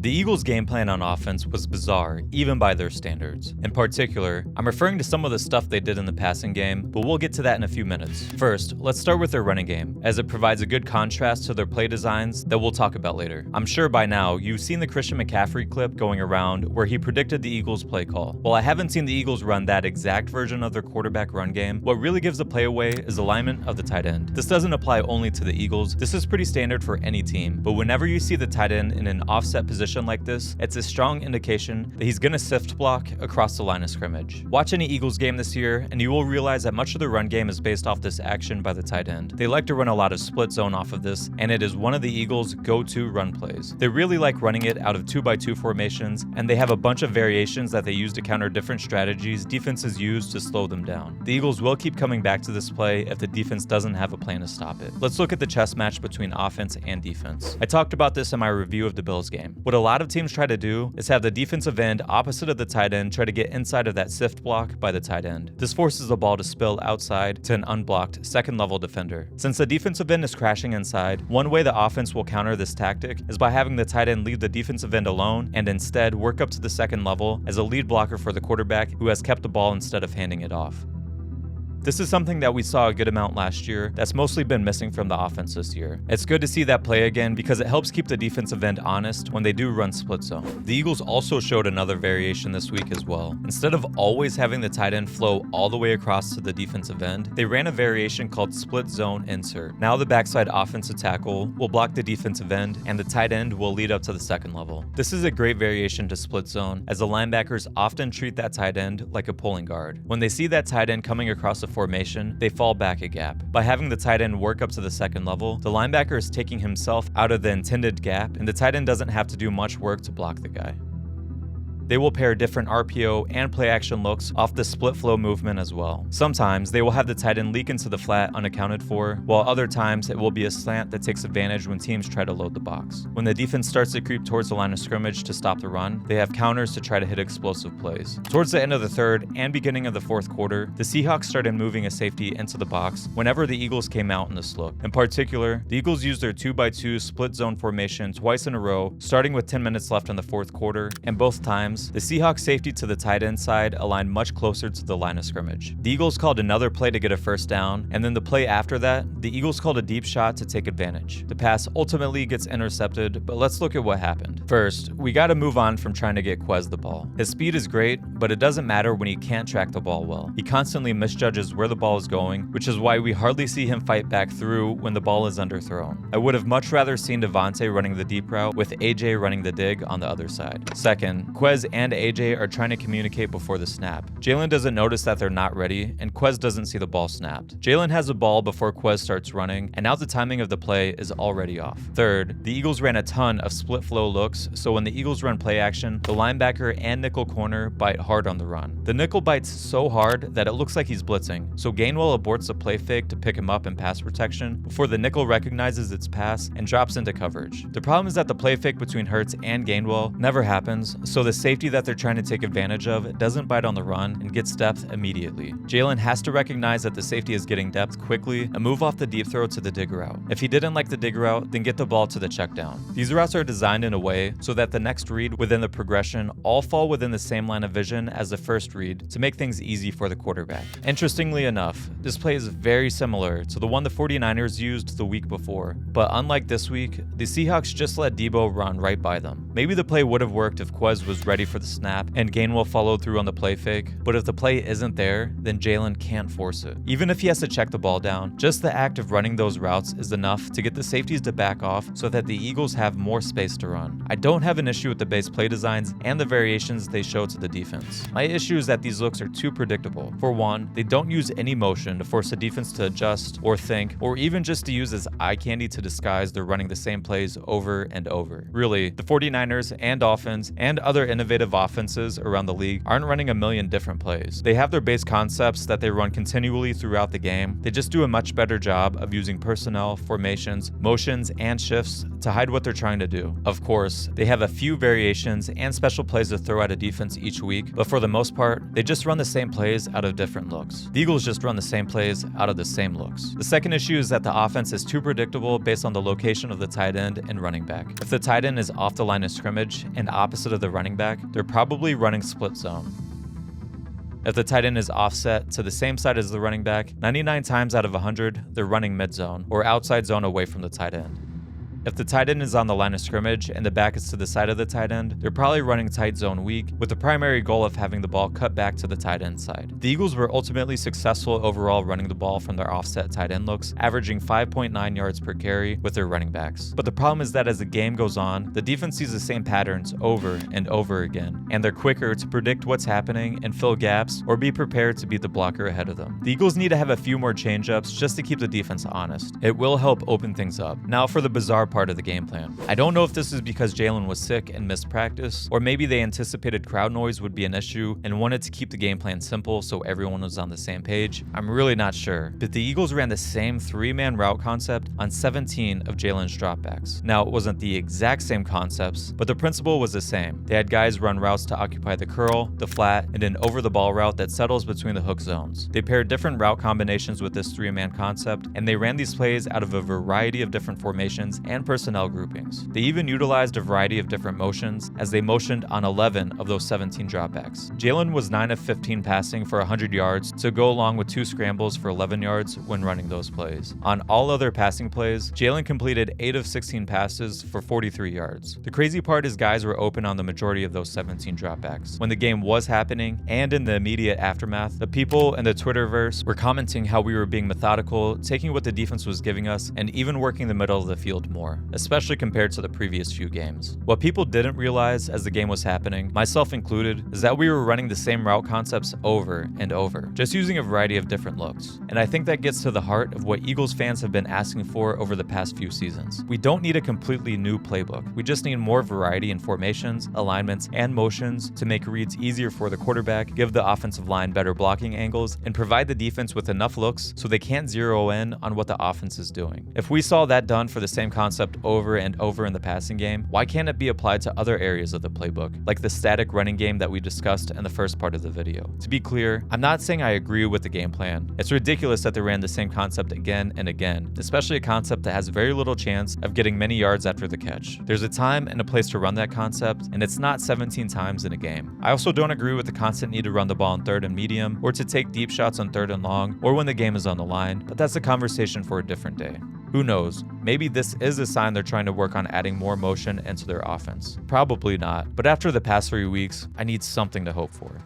The Eagles' game plan on offense was bizarre, even by their standards. In particular, I'm referring to some of the stuff they did in the passing game, but we'll get to that in a few minutes. First, let's start with their running game, as it provides a good contrast to their play designs that we'll talk about later. I'm sure by now, you've seen the Christian McCaffrey clip going around where he predicted the Eagles' play call. While I haven't seen the Eagles run that exact version of their quarterback run game, what really gives the play away is alignment of the tight end. This doesn't apply only to the Eagles, this is pretty standard for any team, but whenever you see the tight end in an offset position like this, it's a strong indication that he's gonna sift block across the line of scrimmage. Watch any Eagles game this year, and you will realize that much of the run game is based off this action by the tight end. They like to run a lot of split zone off of this, and it is one of the Eagles' go-to run plays. They really like running it out of 2x2 formations, and they have a bunch of variations that they use to counter different strategies defenses use to slow them down. The Eagles will keep coming back to this play if the defense doesn't have a plan to stop it. Let's look at the chess match between offense and defense. I talked about this in my review of the Bills game. What a lot of teams try to do is have the defensive end opposite of the tight end try to get inside of that sift block by the tight end. This forces the ball to spill outside to an unblocked second level defender. Since the defensive end is crashing inside, one way the offense will counter this tactic is by having the tight end leave the defensive end alone and instead work up to the second level as a lead blocker for the quarterback who has kept the ball instead of handing it off. This is something that we saw a good amount last year that's mostly been missing from the offense this year. It's good to see that play again because it helps keep the defensive end honest when they do run split zone. The Eagles also showed another variation this week as well. Instead of always having the tight end flow all the way across to the defensive end, they ran a variation called split zone insert. Now the backside offensive tackle will block the defensive end and the tight end will lead up to the second level. This is a great variation to split zone as the linebackers often treat that tight end like a pulling guard. When they see that tight end coming across the formation, they fall back a gap. By having the tight end work up to the second level, the linebacker is taking himself out of the intended gap, and the tight end doesn't have to do much work to block the guy. They will pair different RPO and play action looks off the split flow movement as well. Sometimes they will have the tight end leak into the flat unaccounted for, while other times it will be a slant that takes advantage when teams try to load the box. When the defense starts to creep towards the line of scrimmage to stop the run, they have counters to try to hit explosive plays. Towards the end of the third and beginning of the fourth quarter, the Seahawks started moving a safety into the box whenever the Eagles came out in this look. In particular, the Eagles used their 2x2 split zone formation twice in a row, starting with 10 minutes left in the fourth quarter, and both times, the Seahawks safety to the tight end side aligned much closer to the line of scrimmage. The Eagles called another play to get a first down, and then the play after that, the Eagles called a deep shot to take advantage. The pass ultimately gets intercepted, but let's look at what happened. First, we gotta move on from trying to get Quez the ball. His speed is great, but it doesn't matter when he can't track the ball well. He constantly misjudges where the ball is going, which is why we hardly see him fight back through when the ball is underthrown. I would have much rather seen Devontae running the deep route with AJ running the dig on the other side. Second, Quez and AJ are trying to communicate before the snap. Jalen doesn't notice that they're not ready, and Quez doesn't see the ball snapped. Jalen has the ball before Quez starts running, and now the timing of the play is already off. Third, the Eagles ran a ton of split flow looks, so when the Eagles run play action, the linebacker and nickel corner bite hard on the run. The nickel bites so hard that it looks like he's blitzing, so Gainwell aborts a play fake to pick him up in pass protection before the nickel recognizes its pass and drops into coverage. The problem is that the play fake between Hurts and Gainwell never happens, so the safety that they're trying to take advantage of doesn't bite on the run and gets depth immediately. Jalen has to recognize that the safety is getting depth quickly and move off the deep throw to the dig route. If he didn't like the dig route, then get the ball to the check down. These routes are designed in a way so that the next read within the progression all fall within the same line of vision as the first read to make things easy for the quarterback. Interestingly enough, this play is very similar to the one the 49ers used the week before, but unlike this week, the Seahawks just let Debo run right by them. Maybe the play would have worked if Quez was ready for the snap and Gainwell followed through on the play fake, but if the play isn't there, then Jalen can't force it. Even if he has to check the ball down, just the act of running those routes is enough to get the safeties to back off so that the Eagles have more space to run. I don't have an issue with the base play designs and the variations they show to the defense. My issue is that these looks are too predictable. For one, they don't use any motion to force the defense to adjust or think, or even just to use as eye candy to disguise they're running the same plays over and over. Really, the 49ers and Dolphins and other innovators innovative offenses around the league aren't running a million different plays. They have their base concepts that they run continually throughout the game. They just do a much better job of using personnel, formations, motions, and shifts to hide what they're trying to do. Of course, they have a few variations and special plays to throw at a defense each week, but for the most part, they just run the same plays out of different looks. The Eagles just run the same plays out of the same looks. The second issue is that the offense is too predictable based on the location of the tight end and running back. If the tight end is off the line of scrimmage and opposite of the running back, they're probably running split zone. If the tight end is offset to the same side as the running back, 99 times out of 100, they're running mid zone or outside zone away from the tight end. If the tight end is on the line of scrimmage and the back is to the side of the tight end, they're probably running tight zone weak with the primary goal of having the ball cut back to the tight end side. The Eagles were ultimately successful overall running the ball from their offset tight end looks, averaging 5.9 yards per carry with their running backs. But the problem is that as the game goes on, the defense sees the same patterns over and over again, and they're quicker to predict what's happening and fill gaps or be prepared to beat the blocker ahead of them. The Eagles need to have a few more change-ups just to keep the defense honest. It will help open things up. Now for the bizarre part of the game plan. I don't know if this is because Jalen was sick and missed practice, or maybe they anticipated crowd noise would be an issue and wanted to keep the game plan simple so everyone was on the same page. I'm really not sure, but the Eagles ran the same 3-man route concept on 17 of Jalen's dropbacks. Now, it wasn't the exact same concepts, but the principle was the same. They had guys run routes to occupy the curl, the flat, and an over-the-ball route that settles between the hook zones. They paired different route combinations with this 3-man concept, and they ran these plays out of a variety of different formations and personnel groupings. They even utilized a variety of different motions as they motioned on 11 of those 17 dropbacks. Jalen was 9 of 15 passing for 100 yards to go along with 2 scrambles for 11 yards when running those plays. On all other passing plays, Jalen completed 8 of 16 passes for 43 yards. The crazy part is guys were open on the majority of those 17 dropbacks. When the game was happening and in the immediate aftermath, the people in the Twitterverse were commenting how we were being methodical, taking what the defense was giving us, and even working the middle of the field more, especially compared to the previous few games. What people didn't realize as the game was happening, myself included, is that we were running the same route concepts over and over, just using a variety of different looks. And I think that gets to the heart of what Eagles fans have been asking for over the past few seasons. We don't need a completely new playbook. We just need more variety in formations, alignments, and motions to make reads easier for the quarterback, give the offensive line better blocking angles, and provide the defense with enough looks so they can't zero in on what the offense is doing. If we saw that done for the same concept over and over in the passing game, why can't it be applied to other areas of the playbook, like the static running game that we discussed in the first part of the video? To be clear, I'm not saying I agree with the game plan. It's ridiculous that they ran the same concept again and again, especially a concept that has very little chance of getting many yards after the catch. There's a time and a place to run that concept, and it's not 17 times in a game. I also don't agree with the constant need to run the ball on 3rd and medium, or to take deep shots on 3rd and long, or when the game is on the line, but that's a conversation for a different day. Who knows? Maybe this is a sign they're trying to work on adding more motion into their offense. Probably not, but after the past 3 weeks, I need something to hope for.